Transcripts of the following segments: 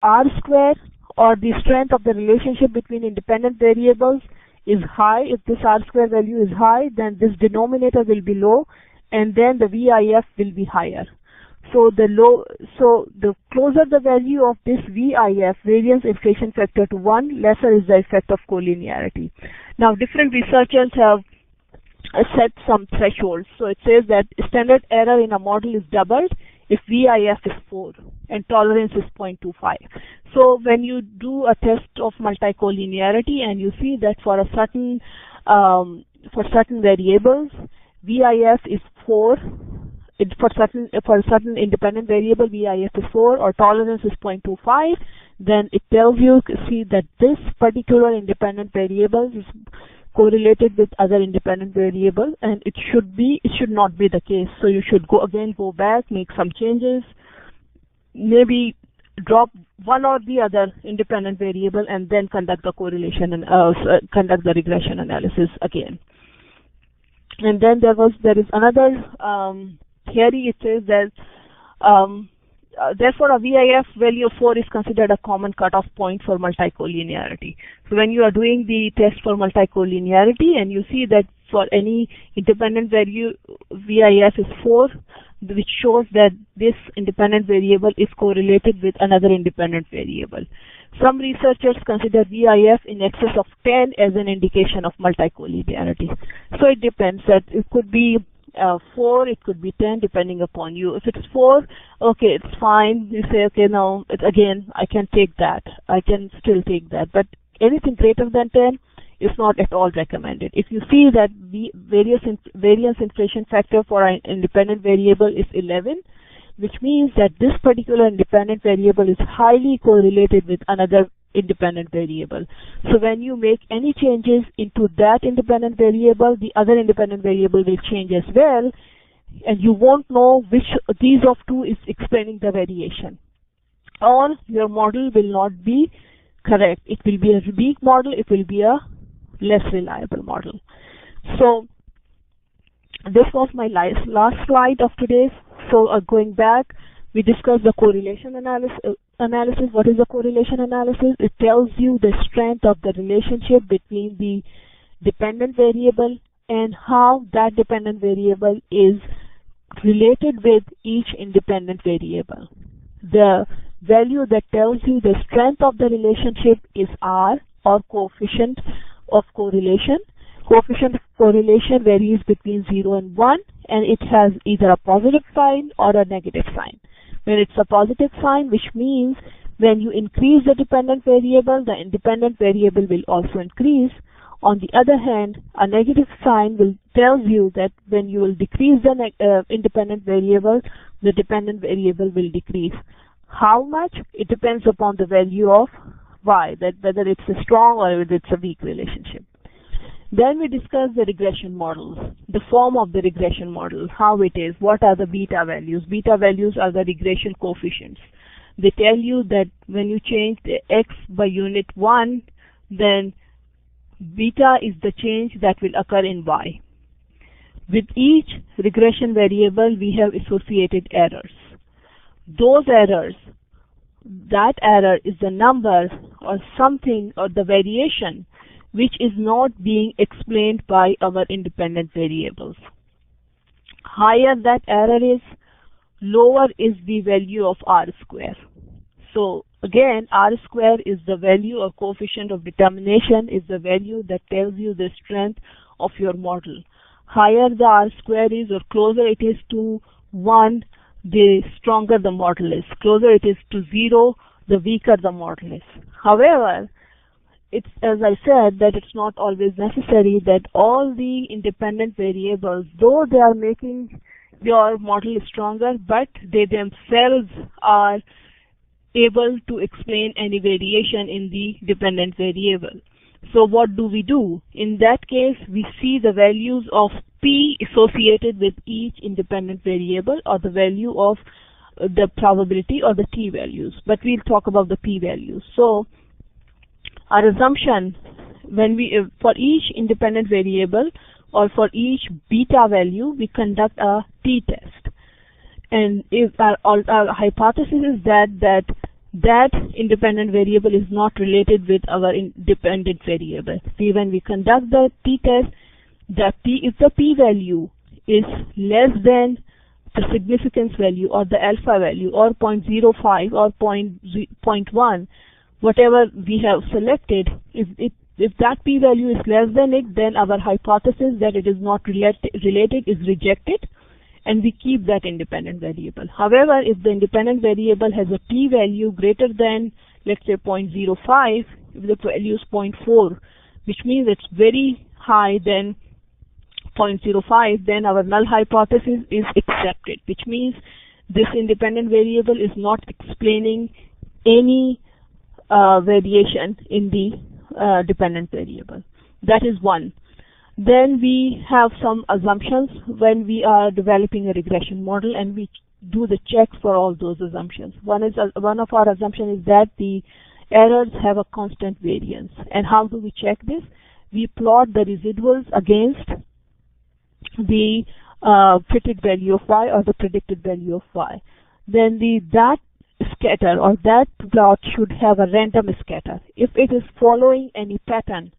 R square, or the strength of the relationship between independent variables, is high. If this R square value is high, then this denominator will be low, and then the VIF will be higher. So the closer the value of this VIF, variance inflation factor, to 1, lesser is the effect of collinearity. Now, different researchers have set some thresholds. So it says that standard error in a model is doubled if VIF is 4 and tolerance is 0.25. So when you do a test of multicollinearity and you see that for certain variables VIF is 4, for certain independent variable VIF is 4 or tolerance is 0.25, then it tells you, see, that this particular independent variable is correlated with other independent variable, and it should not be the case. So you should go back, make some changes, maybe drop one or the other independent variable, and then conduct the correlation and conduct the regression analysis again. And then there is another theory. It says that therefore a VIF value of 4 is considered a common cutoff point for multicollinearity. So when you are doing the test for multicollinearity and you see that for any independent value VIF is 4, which shows that this independent variable is correlated with another independent variable. Some researchers consider VIF in excess of 10 as an indication of multicollinearity. So it depends. That it could be 4, it could be 10, depending upon you. If it's 4, okay, it's fine. You say, okay, no, again, I can take that. I can still take that. But anything greater than 10 is not at all recommended. If you see that the variance inflation factor for an independent variable is 11, which means that this particular independent variable is highly correlated with another independent variable. So when you make any changes into that independent variable, the other independent variable will change as well, and you won't know which these of two is explaining the variation, or your model will not be correct. It will be a weak model, it will be a less reliable model. So this was my last slide of today's. So going back, we discussed the correlation analysis. What is the correlation analysis? It tells you the strength of the relationship between the dependent variable and how that dependent variable is related with each independent variable. The value that tells you the strength of the relationship is R, or coefficient of correlation. Coefficient of correlation varies between 0 and 1, and it has either a positive sign or a negative sign. When it's a positive sign, which means when you increase the dependent variable, the independent variable will also increase. On the other hand, a negative sign will tell you that when you will decrease the independent variable, the dependent variable will decrease. How much? It depends upon the value of y, that whether it's a strong or whether it's a weak relationship. Then we discuss the regression models, the form of the regression model, how it is, what are the beta values. Beta values are the regression coefficients. They tell you that when you change the x by unit 1, then beta is the change that will occur in y. With each regression variable, we have associated errors. Those errors, that error is the number or something or the variation which is not being explained by our independent variables. Higher that error is, lower is the value of R square. So again, R square is the value or coefficient of determination, is the value that tells you the strength of your model. Higher the R square is, or closer it is to 1, the stronger the model is. Closer it is to 0, the weaker the model is. However, it's, as I said, that it's not always necessary that all the independent variables, though they are making your model stronger, but they themselves are able to explain any variation in the dependent variable. So what do? In that case, we see the values of P associated with each independent variable, or the value of the probability, or the T values. But we'll talk about the P values. So our assumption, when we for each independent variable or for each beta value, we conduct a t-test. And if our hypothesis is that that independent variable is not related with our independent variable. See, when we conduct the t-test, if the p-value is less than the significance value or the alpha value or 0.05 or 0.1, whatever we have selected, if that p-value is less than it, then our hypothesis that it is not related is rejected, and we keep that independent variable. However, if the independent variable has a p-value greater than, let's say, 0.05, if the value is 0.4, which means it's very high, then 0.05, then our null hypothesis is accepted, which means this independent variable is not explaining any variation in the dependent variable. That is one. Then we have some assumptions when we are developing a regression model, and we do the checks for all those assumptions. One of our assumptions is that the errors have a constant variance. And how do we check this? We plot the residuals against the fitted value of y or the predicted value of y. Then that scatter or that plot should have a random scatter. If it is following any pattern,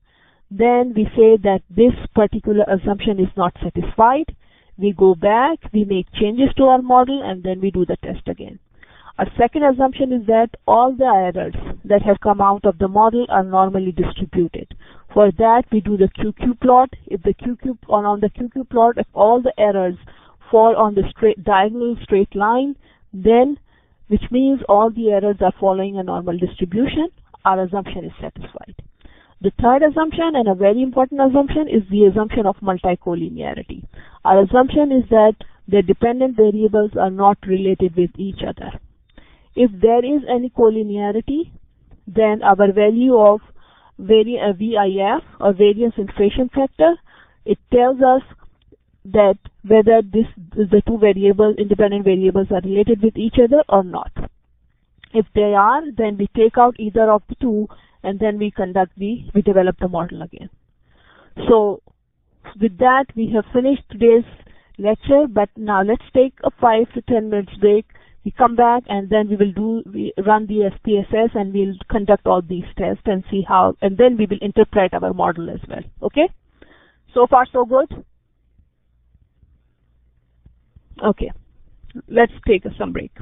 then we say that this particular assumption is not satisfied. We go back, we make changes to our model, and then we do the test again. Our second assumption is that all the errors that have come out of the model are normally distributed. For that, we do the QQ plot. If the on the QQ plot, if all the errors fall on the diagonal straight line, then, which means all the errors are following a normal distribution, our assumption is satisfied. The third assumption, and a very important assumption, is the assumption of multi-collinearity. Our assumption is that the dependent variables are not related with each other. If there is any collinearity, then our value of VIF or variance inflation factor, it tells us that whether the two independent variables are related with each other or not. If they are, then we take out either of the two, and then we develop the model again. So with that, we have finished today's lecture, but now let's take a 5 to 10 minutes break. We come back, and then we run the SPSS, and we'll conduct all these tests and see how, and then we will interpret our model as well. Okay? So far, so good? Okay. Let's take some break.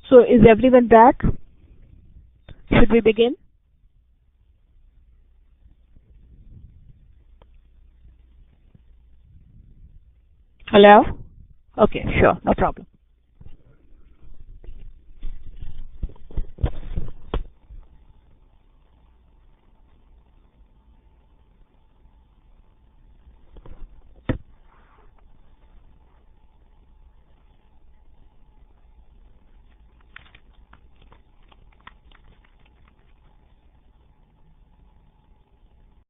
So is everyone back? Should we begin? Hello? Okay, sure, no problem.